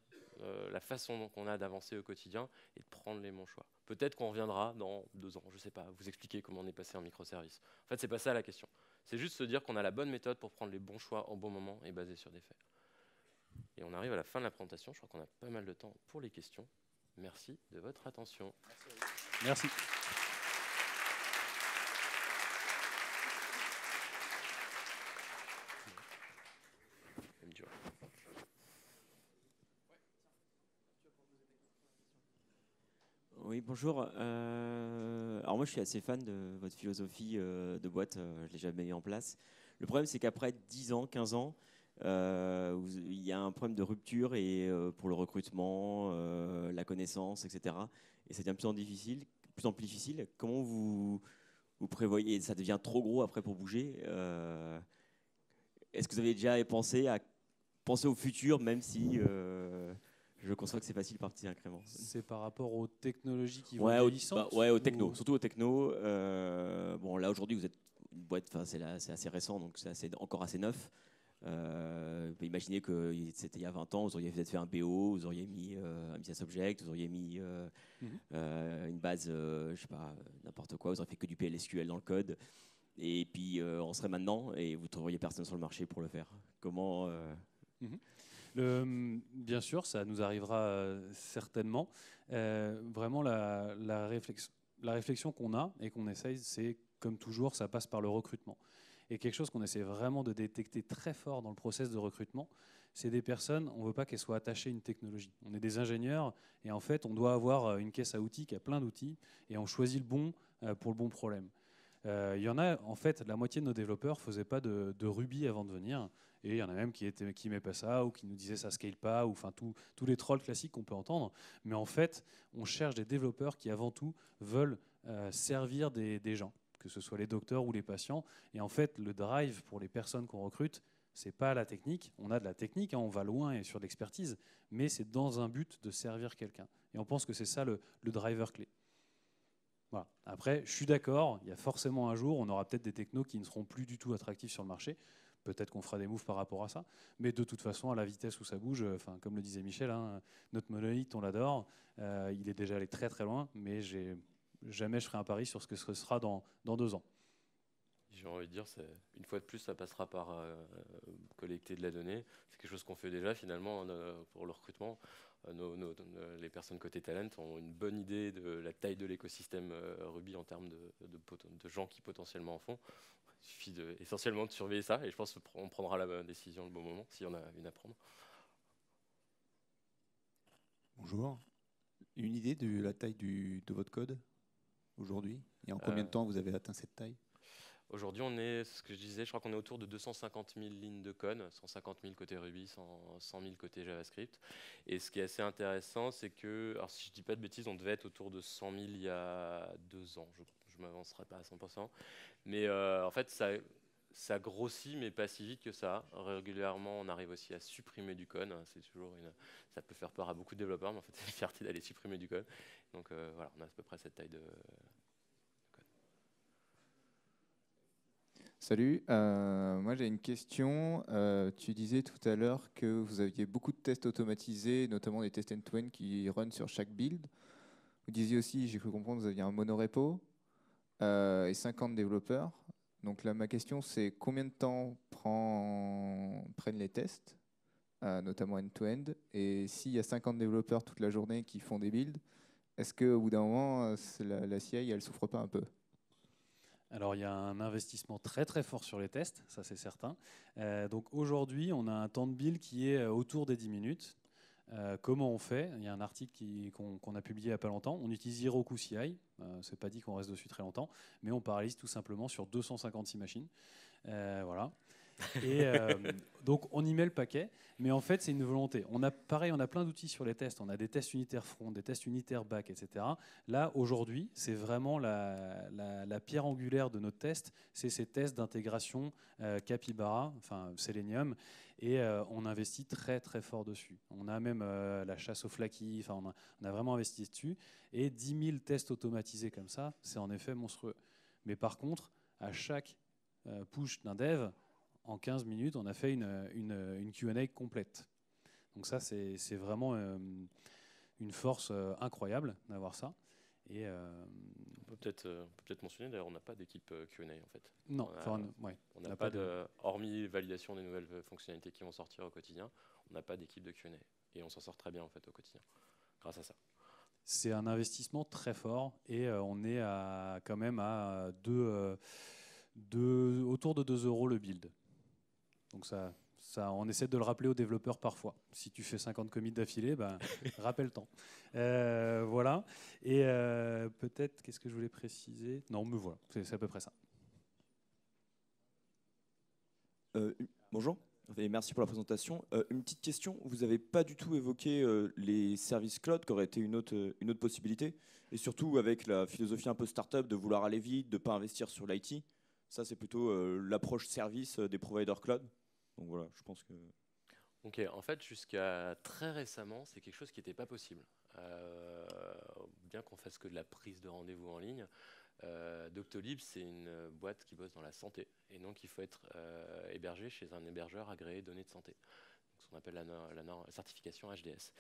la façon dont on a d'avancer au quotidien et de prendre les bons choix. Peut-être qu'on reviendra dans 2 ans, je ne sais pas, vous expliquer comment on est passé en microservice. En fait, c'est pas ça la question. C'est juste se dire qu'on a la bonne méthode pour prendre les bons choix au bon moment et basé sur des faits. Et on arrive à la fin de la présentation. Je crois qu'on a pas mal de temps pour les questions. Merci de votre attention. Merci. Oui, bonjour. Alors moi, je suis assez fan de votre philosophie de boîte. Je ne l'ai jamais mis en place. Le problème, c'est qu'après 10 ans, 15 ans, il y a un problème de rupture et, pour le recrutement, la connaissance, etc. Et ça devient de plus en plus difficile. Comment vous prévoyez? Ça devient trop gros après pour bouger. Est-ce que vous avez déjà pensé au futur, même si je conçois que c'est facile par petits incréments? C'est par rapport aux technologies qui Ouais, vont vieillissantes aux techno, surtout aux techno. Bon, là aujourd'hui, vous êtes une boîte, c'est assez récent, donc c'est encore assez neuf. Vous pouvez imaginer que c'était il y a 20 ans, vous auriez peut-être fait un BO, vous auriez mis un business object, vous auriez mis une base, je sais pas, n'importe quoi, vous auriez fait que du PLSQL dans le code. Et puis on serait maintenant et vous ne trouveriez personne sur le marché pour le faire. Comment Bien sûr, ça nous arrivera certainement. Vraiment, la réflexion qu'on a et qu'on essaye, c'est comme toujours, ça passe par le recrutement. Et quelque chose qu'on essaie vraiment de détecter très fort dans le process de recrutement, c'est des personnes, on ne veut pas qu'elles soient attachées à une technologie. On est des ingénieurs et en fait, on doit avoir une caisse à outils qui a plein d'outils et on choisit le bon pour le bon problème. Il y en a, en fait, la moitié de nos développeurs ne faisaient pas de Ruby avant de venir. Et il y en a même qui n'aimaient pas ça ou qui nous disaient ça scale pas, ou enfin tous les trolls classiques qu'on peut entendre. Mais en fait, on cherche des développeurs qui avant tout veulent servir des gens, que ce soit les docteurs ou les patients. Et en fait, le drive pour les personnes qu'on recrute, c'est pas la technique. On a de la technique, hein, on va loin et sur l'expertise, mais c'est dans un but de servir quelqu'un. Et on pense que c'est ça le driver clé. Voilà. Après, je suis d'accord, il y a forcément un jour, on aura peut-être des technos qui ne seront plus du tout attractifs sur le marché. Peut-être qu'on fera des moves par rapport à ça. Mais de toute façon, à la vitesse où ça bouge, comme le disait Michel, hein, notre monolithe, on l'adore. Il est déjà allé très très loin, mais jamais je ferai un pari sur ce que ce sera dans 2 ans. J'ai envie de dire, une fois de plus, ça passera par collecter de la donnée. C'est quelque chose qu'on fait déjà finalement pour le recrutement. Les personnes côté talent ont une bonne idée de la taille de l'écosystème Ruby en termes de gens qui potentiellement en font. Il suffit essentiellement de surveiller ça et je pense qu'on prendra la bonne décision le bon moment s'il y en a une à prendre. Bonjour. Une idée de la taille de votre code aujourd'hui? Et en combien de temps vous avez atteint cette taille? Aujourd'hui, on est, ce que je disais, je crois qu'on est autour de 250 000 lignes de code, 150 000 côté Ruby, 100 000 côté JavaScript. Et ce qui est assez intéressant, c'est que, alors si je ne dis pas de bêtises, on devait être autour de 100 000 il y a 2 ans. Je ne m'avancerai pas à 100%. Mais en fait, ça grossit, mais pas si vite que ça. Régulièrement, on arrive aussi à supprimer du code. C'est toujours ça peut faire peur à beaucoup de développeurs, mais en fait, c'est une fierté d'aller supprimer du code. Donc voilà, on a à peu près cette taille de code. Salut, moi j'ai une question. Tu disais tout à l'heure que vous aviez beaucoup de tests automatisés, notamment des tests end-to-end qui run sur chaque build. Vous disiez aussi, j'ai cru comprendre, que vous aviez un monorepo et 50 développeurs. Donc là, ma question, c'est combien de temps prennent les tests, notamment end-to-end, et s'il y a 50 développeurs toute la journée qui font des builds, est-ce qu'au bout d'un moment, la CI, elle souffre pas un peu? Alors, il y a un investissement très très fort sur les tests, ça c'est certain. Donc aujourd'hui, on a un temps de build qui est autour des 10 minutes. Comment on fait? Il y a un article qu'on a publié il n'y a pas longtemps. On utilise Heroku CI. C'est pas dit qu'on reste dessus très longtemps, mais on paralyse tout simplement sur 256 machines. Voilà. Et donc on y met le paquet, mais en fait c'est une volonté. On a plein d'outils sur les tests. On a des tests unitaires front, des tests unitaires back, etc. Là aujourd'hui, c'est vraiment la pierre angulaire de notre test, c'est ces tests d'intégration Capybara, enfin Selenium. et on investit très très fort dessus. On a même la chasse au flaky, on a vraiment investi dessus, et 10 000 tests automatisés comme ça, c'est en effet monstrueux. Mais par contre, à chaque push d'un dev, en 15 minutes, on a fait une Q&A complète. Donc ça, c'est vraiment une force incroyable d'avoir ça. Et on peut peut-être mentionner, d'ailleurs, on n'a pas d'équipe Q&A en fait. Non, on n'a pas hormis validation des nouvelles fonctionnalités qui vont sortir au quotidien, on n'a pas d'équipe de Q&A. Et on s'en sort très bien en fait au quotidien, grâce à ça. C'est un investissement très fort et on est quand même à autour de 2 € le build. Donc ça, on essaie de le rappeler aux développeurs parfois. Si tu fais 50 commits d'affilée, rappelle-t'en. Voilà. Et peut-être, qu'est-ce que je voulais préciser? Non, mais voilà, c'est à peu près ça. Bonjour, et merci pour la présentation. Une petite question, vous n'avez pas du tout évoqué les services cloud, qui aurait été une autre possibilité, et surtout avec la philosophie un peu start-up de vouloir aller vite, de ne pas investir sur l'IT. Ça, c'est plutôt l'approche service des providers cloud. Donc voilà, je pense que... Ok, en fait, jusqu'à très récemment, c'est quelque chose qui n'était pas possible. Bien qu'on fasse que de la prise de rendez-vous en ligne, Doctolib, c'est une boîte qui bosse dans la santé. Et donc, il faut être hébergé chez un hébergeur agréé données de santé. Donc, ce qu'on appelle la certification HDS.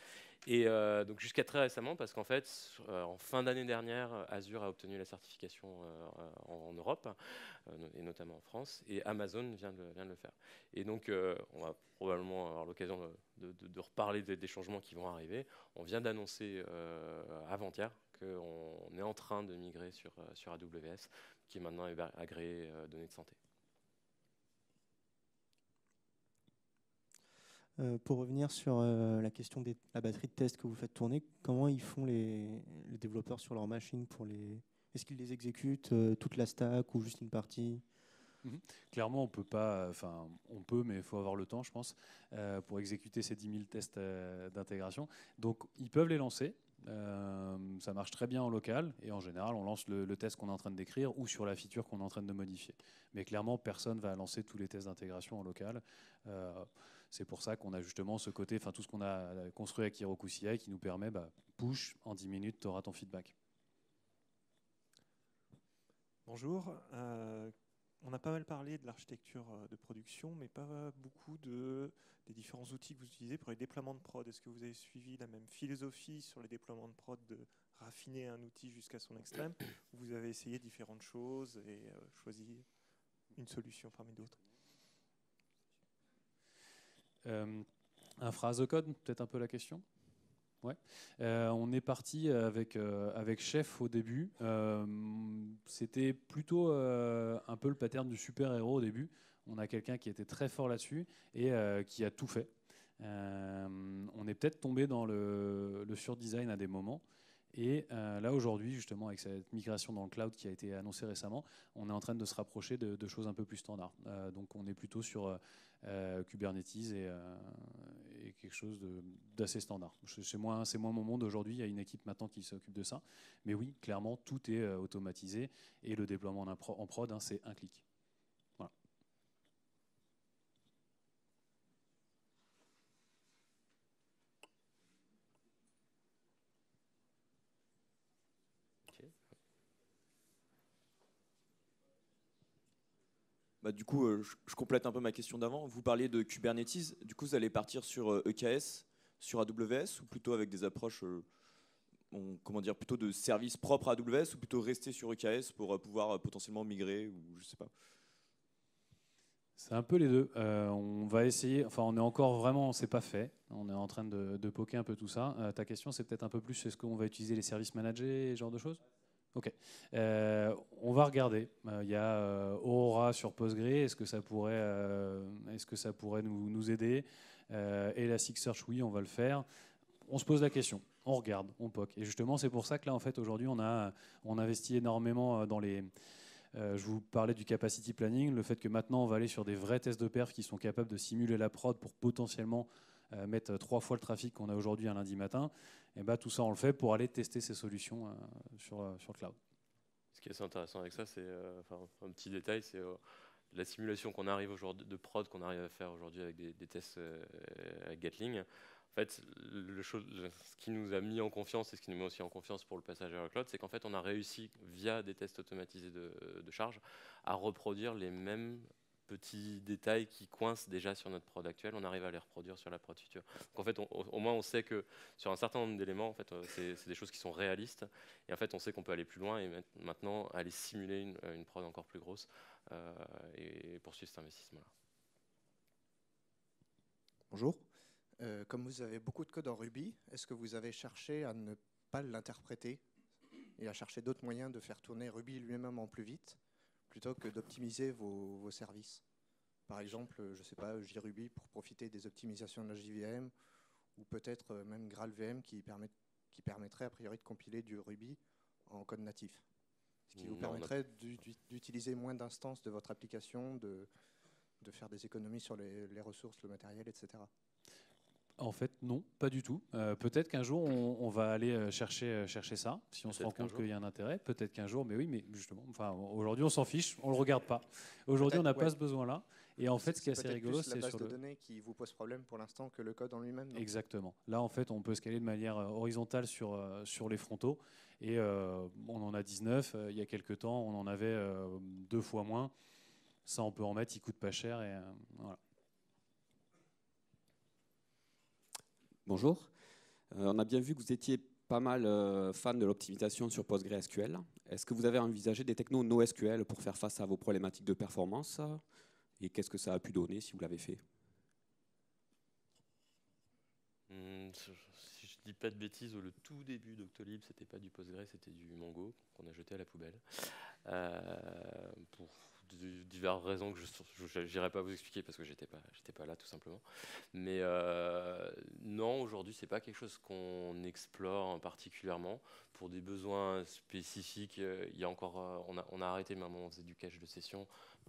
Et donc, jusqu'à très récemment, parce qu'en fait, en fin d'année dernière, Azure a obtenu la certification en Europe, et notamment en France, et Amazon vient de le faire. Et donc, on va probablement avoir l'occasion de reparler des changements qui vont arriver. On vient d'annoncer avant-hier qu'on est en train de migrer sur AWS, qui est maintenant agréé données de santé. Pour revenir sur la question de la batterie de test que vous faites tourner, comment ils font les développeurs sur leur machine pour Est-ce qu'ils les exécutent toute la stack ou juste une partie? Clairement, on peut pas. On peut, mais il faut avoir le temps, je pense, pour exécuter ces 10 000 tests d'intégration. Donc, ils peuvent les lancer. Ça marche très bien en local et en général, on lance le test qu'on est en train de décrire ou sur la feature qu'on est en train de modifier. Mais clairement, personne ne va lancer tous les tests d'intégration en local. C'est pour ça qu'on a justement ce côté, tout ce qu'on a construit avec Heroku CI qui nous permet, push, en 10 minutes, tu auras ton feedback. Bonjour. On a pas mal parlé de l'architecture de production, mais pas beaucoup des différents outils que vous utilisez pour les déploiements de prod. Est-ce que vous avez suivi la même philosophie sur les déploiements de prod, de raffiner un outil jusqu'à son extrême, ou vous avez essayé différentes choses et choisi une solution parmi d'autres? Infra as a code, peut-être un peu la question. Ouais. On est parti avec Chef au début. C'était plutôt un peu le pattern du super-héros au début. On a quelqu'un qui était très fort là-dessus et qui a tout fait. On est peut-être tombé dans le surdesign à des moments. Et là, aujourd'hui, justement, avec cette migration dans le cloud qui a été annoncée récemment, on est en train de se rapprocher de choses un peu plus standards. Donc, on est plutôt sur Kubernetes et quelque chose d'assez standard. C'est moins mon monde aujourd'hui. Il y a une équipe maintenant qui s'occupe de ça. Mais oui, clairement, tout est automatisé. Et le déploiement en prod, c'est un clic. Voilà. Du coup, je complète un peu ma question d'avant. Vous parliez de Kubernetes. Du coup, vous allez partir sur EKS, sur AWS, ou plutôt avec des approches plutôt de services propres à AWS, ou plutôt rester sur EKS pour pouvoir potentiellement migrer, ou je sais pas. C'est un peu les deux. On va essayer, on est encore vraiment, c'est pas fait. On est en train de poker un peu tout ça. Ta question, c'est peut-être un peu plus, est-ce qu'on va utiliser les services managés et ce genre de choses? Ok. On va regarder. Il y a Aurora sur Postgre. Est-ce que ça pourrait nous aider? Elasticsearch, oui, on va le faire. On se pose la question. On regarde, on poke. Et justement, c'est pour ça que là, en fait, aujourd'hui, on investit énormément dans les... je vous parlais du capacity planning, le fait que maintenant, on va aller sur des vrais tests de perf qui sont capables de simuler la prod pour potentiellement mettre 3 fois le trafic qu'on a aujourd'hui un lundi matin. Et tout ça, on le fait pour aller tester ces solutions sur le cloud. Ce qui est assez intéressant avec ça, c'est un petit détail, c'est la simulation qu'on arrive aujourd'hui de prod qu'on arrive à faire aujourd'hui avec des tests avec Gatling, en fait, ce qui nous a mis en confiance et ce qui nous met aussi en confiance pour le passage à la cloud, c'est qu'en fait, on a réussi, via des tests automatisés de charge, à reproduire les mêmes petits détails qui coincent déjà sur notre prod actuelle, on arrive à les reproduire sur la prod future. Donc en fait, au moins, on sait que sur un certain nombre d'éléments, en fait, c'est des choses qui sont réalistes. Et en fait, on sait qu'on peut aller plus loin et maintenant aller simuler une prod encore plus grosse et poursuivre cet investissement-là. Bonjour. Comme vous avez beaucoup de code en Ruby, est-ce que vous avez cherché à ne pas l'interpréter et à chercher d'autres moyens de faire tourner Ruby lui-même en plus vite plutôt que d'optimiser vos services? Par exemple, je ne sais pas, JRuby pour profiter des optimisations de la JVM ou peut-être même GraalVM qui permettrait a priori de compiler du Ruby en code natif. Ce qui vous permettrait d'utiliser moins d'instances de votre application, de faire des économies sur les ressources, le matériel, etc. En fait, non, pas du tout. Peut-être qu'un jour, on va aller chercher ça, si on se rend compte qu'il y a un intérêt. Peut-être qu'un jour, mais oui, mais justement, aujourd'hui, on s'en fiche, on ne le regarde pas. Aujourd'hui, on n'a pas ce besoin-là. Et en fait, ce qui est assez rigolo, c'est la base de données qui vous pose problème pour l'instant que le code en lui-même. Exactement. Là, en fait, on peut scaler de manière horizontale sur les frontaux. Et on en a 19. Il y a quelques temps, on en avait 2 fois moins. Ça, on peut en mettre, il coûte pas cher. Et voilà. Bonjour. On a bien vu que vous étiez pas mal fan de l'optimisation sur PostgreSQL. Est-ce que vous avez envisagé des technos NoSQL pour faire face à vos problématiques de performance? Et qu'est-ce que ça a pu donner si vous l'avez fait? Si je dis pas de bêtises, au tout début d'Octolib, c'était pas du Postgre, c'était du Mongo qu'on a jeté à la poubelle. Pour diverses raisons que je n'irai pas vous expliquer parce que j'étais pas là tout simplement. Mais non, aujourd'hui c'est pas quelque chose qu'on explore particulièrement pour des besoins spécifiques. Il y a encore, on a arrêté, mais à un moment on faisait du cache de session.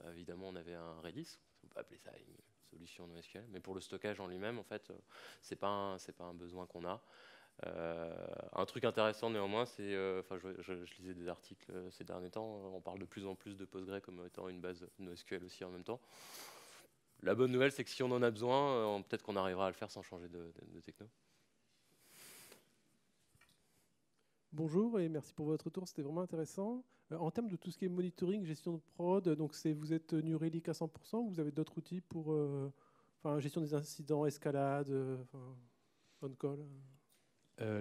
Évidemment, on avait un Redis. On peut appeler ça une solution NoSQL, mais pour le stockage en lui-même, en fait, c'est pas un besoin qu'on a. Un truc intéressant néanmoins, c'est, je lisais des articles ces derniers temps, on parle de plus en plus de Postgre comme étant une base NoSQL aussi en même temps. La bonne nouvelle, c'est que si on en a besoin, peut-être qu'on arrivera à le faire sans changer de techno. Bonjour et merci pour votre retour, c'était vraiment intéressant. En termes de tout ce qui est monitoring, gestion de prod, donc vous êtes New Relic à 100% ou vous avez d'autres outils pour gestion des incidents, escalade, on-call?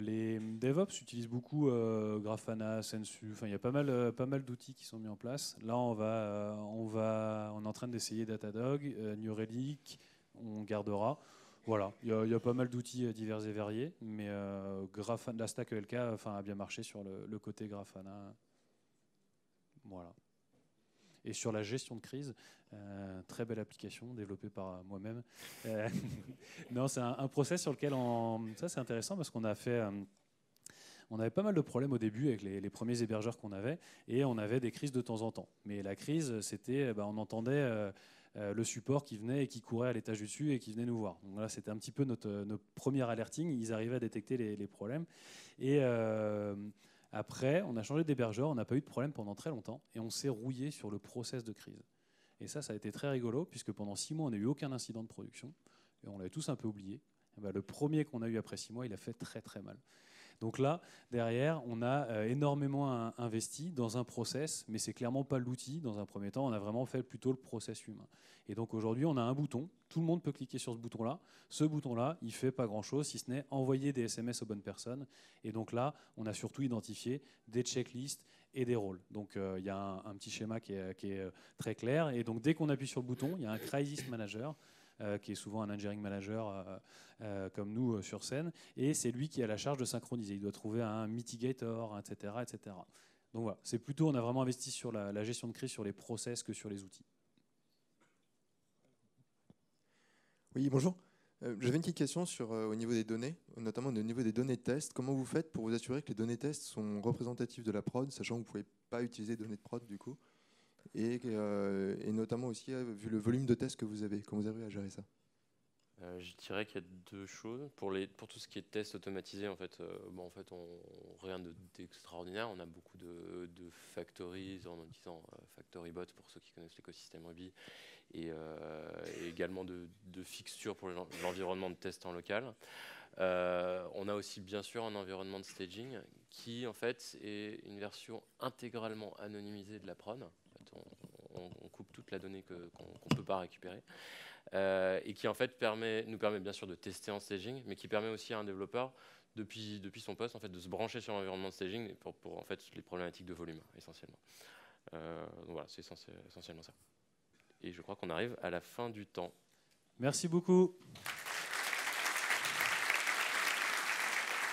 Les DevOps utilisent beaucoup Grafana, Sensu. Il y a pas mal d'outils qui sont mis en place. Là, on est en train d'essayer Datadog, New Relic, on gardera. Voilà, il y a pas mal d'outils divers et variés, mais la stack ELK a bien marché sur le côté Grafana. Voilà. Et sur la gestion de crise, très belle application développée par moi-même. Non, c'est un process sur lequel ça c'est intéressant parce qu'on a fait. On avait pas mal de problèmes au début avec les premiers hébergeurs qu'on avait et on avait des crises de temps en temps. Mais la crise, c'était, on entendait le support qui venait et qui courait à l'étage du dessus et qui venait nous voir. Donc là, c'était un petit peu notre premier alerting. Ils arrivaient à détecter les problèmes. Et après, on a changé d'hébergeur, on n'a pas eu de problème pendant très longtemps et on s'est rouillé sur le process de crise. Et ça a été très rigolo puisque pendant 6 mois, on n'a eu aucun incident de production et on l'avait tous un peu oublié. Et le premier qu'on a eu après 6 mois, il a fait très très mal. Donc là, derrière, on a énormément investi dans un process, mais c'est clairement pas l'outil. Dans un premier temps, on a vraiment fait plutôt le process humain. Et donc aujourd'hui, on a un bouton. Tout le monde peut cliquer sur ce bouton-là. Ce bouton-là, il fait pas grand-chose, si ce n'est envoyer des SMS aux bonnes personnes. Et donc là, on a surtout identifié des checklists et des rôles. Donc il y a un petit schéma qui est très clair. Et donc dès qu'on appuie sur le bouton, il y a un crisis manager. Qui est souvent un engineering manager comme nous sur scène, et c'est lui qui a la charge de synchroniser. Il doit trouver un mitigator, etc., etc. Donc voilà, c'est plutôt, on a vraiment investi sur la gestion de crise, sur les process que sur les outils. Oui, bonjour. J'avais une petite question au niveau des données, notamment au niveau des données de test. Comment vous faites pour vous assurer que les données test sont représentatives de la prod, sachant que vous ne pouvez pas utiliser des données de prod du coup? Et notamment aussi, vu le volume de tests que vous avez, comment vous arrivez à gérer ça? Je dirais qu'il y a deux choses. Pour tout ce qui est test automatisé, en fait, rien d'extraordinaire. On a beaucoup de factories, en utilisant FactoryBot pour ceux qui connaissent l'écosystème Ruby, et également de fixtures pour l'environnement de test en local. On a aussi bien sûr un environnement de staging qui en fait est une version intégralement anonymisée de la prod. En fait, on coupe toute la donnée qu'on ne peut pas récupérer. Et qui en fait nous permet bien sûr de tester en staging, mais qui permet aussi à un développeur depuis son poste en fait de se brancher sur l'environnement de staging pour en fait les problématiques de volume essentiellement. Donc voilà, c'est essentiellement ça. Et je crois qu'on arrive à la fin du temps. Merci beaucoup.